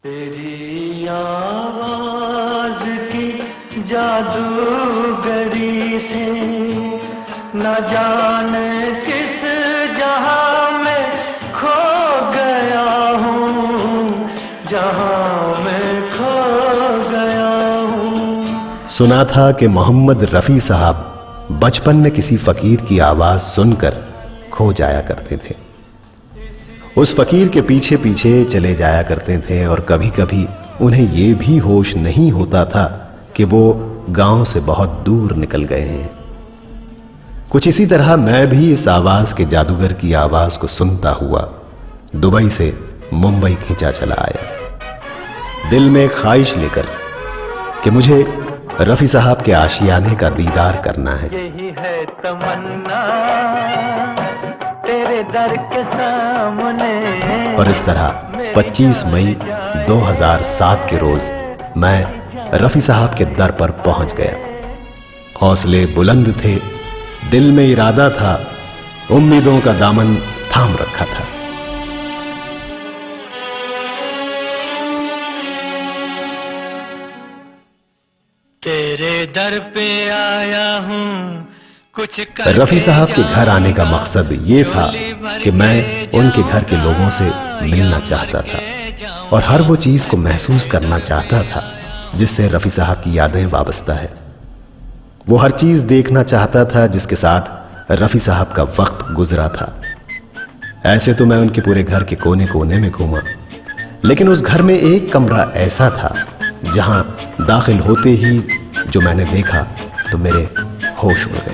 तेरी आवाज की जादूगरी से न जाने किस जहां में खो गया हूँ, जहां में खो गया हूँ। सुना था कि मोहम्मद रफी साहब बचपन में किसी फकीर की आवाज सुनकर खो जाया करते थे। उस फकीर के पीछे पीछे चले जाया करते थे और कभी कभी उन्हें यह भी होश नहीं होता था कि वो गांव से बहुत दूर निकल गए हैं। कुछ इसी तरह मैं भी इस आवाज के जादूगर की आवाज को सुनता हुआ दुबई से मुंबई खींचा चला आया, दिल में ख्वाहिश लेकर कि मुझे रफी साहब के आशियाने का दीदार करना है। यही है तमन्ना तेरे दर के सामने। और इस तरह 25 मई 2007 के रोज मैं रफी साहब के दर पर पहुंच गया। हौसले बुलंद थे, दिल में इरादा था, उम्मीदों का दामन थाम रखा था। तेरे दर पे आया हूँ कुछ रफी साहब के घर आने का मकसद ये था कि मैं उनके घर के लोगों से मिलना चाहता था और हर वो चीज को महसूस करना चाहता था जिससे रफी साहब की यादें वाबस्ता है। वो हर चीज देखना चाहता था जिसके साथ रफी साहब का वक्त गुजरा था। ऐसे तो मैं उनके पूरे घर के कोने कोने में घूमा, लेकिन उस घर में एक कमरा ऐसा था जहां दाखिल होते ही जो मैंने देखा तो मेरे होश उड़ गए।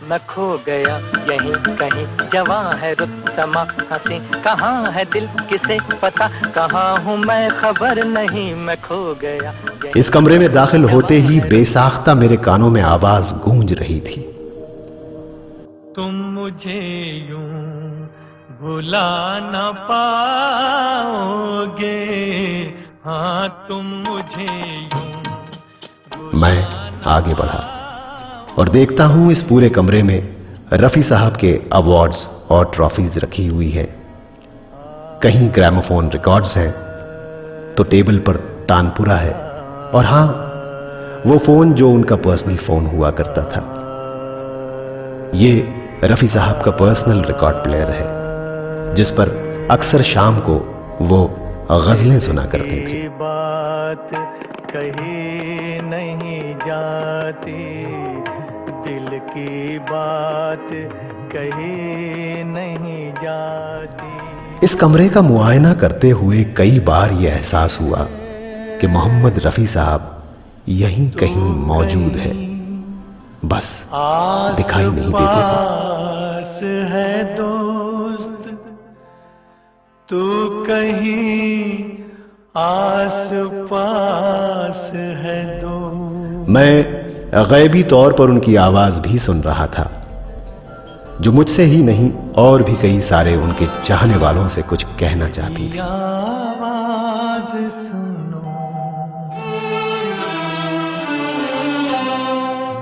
मैं खो गया यहीं कहीं, जवां है रुतमा हंसी, कहाँ है दिल किसे पता, कहाँ हूँ मैं खबर नहीं, मैं खो गया। इस कमरे में दाखिल होते ही बेसाख्ता मेरे कानों में आवाज गूंज रही थी, तुम मुझे यूं भुला न पाओगे, हाँ तुम मुझे यूं। मैं आगे बढ़ा और देखता हूं इस पूरे कमरे में रफी साहब के अवार्ड्स और ट्रॉफीज रखी हुई है। कहीं ग्रामोफोन रिकॉर्ड्स हैं तो टेबल पर तानपुरा है, और हां वो फोन जो उनका पर्सनल फोन हुआ करता था। ये रफी साहब का पर्सनल रिकॉर्ड प्लेयर है जिस पर अक्सर शाम को वो गजलें सुना करते थे। बात कही नहीं जाती, दिल की बात कही नहीं जाती। इस कमरे का मुआयना करते हुए कई बार यह एहसास हुआ कि मोहम्मद रफी साहब यहीं कहीं मौजूद है, बस दिखाई नहीं देते थे। आस है दोस्त तू कहीं आस पास है दोस्त। मैं गैबी तौर पर उनकी आवाज भी सुन रहा था जो मुझसे ही नहीं और भी कई सारे उनके चाहने वालों से कुछ कहना चाहती थी। आवाज सुनो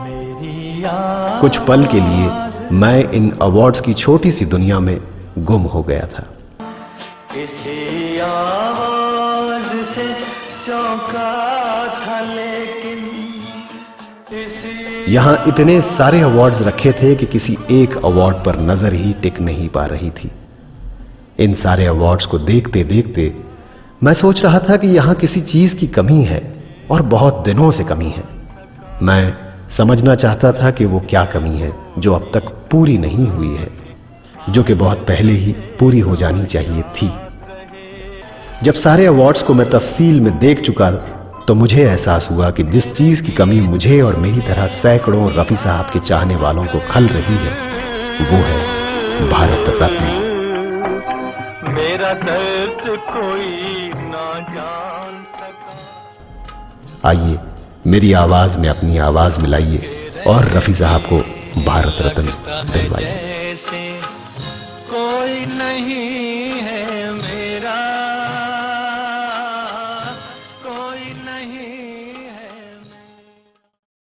मेरी आवाज। कुछ पल के लिए मैं इन अवार्ड्स की छोटी सी दुनिया में गुम हो गया था। किसी आवाज से चौंका था लेकिन यहां इतने सारे अवार्ड्स रखे थे कि किसी एक अवार्ड पर नजर ही टिक नहीं पा रही थी। इन सारे अवार्ड्स को देखते देखते मैं सोच रहा था कि यहां किसी चीज की कमी है और बहुत दिनों से कमी है। मैं समझना चाहता था कि वो क्या कमी है जो अब तक पूरी नहीं हुई है, जो कि बहुत पहले ही पूरी हो जानी चाहिए थी। जब सारे अवार्ड्स को मैं तफसील में देख चुका तो मुझे एहसास हुआ कि जिस चीज की कमी मुझे और मेरी तरह सैकड़ों रफी साहब के चाहने वालों को खल रही है वो है भारत रत्न। मेरा दर्द कोई ना जान सका। आइए मेरी आवाज में अपनी आवाज मिलाइए और रफी साहब को भारत रत्न दिलवाइए।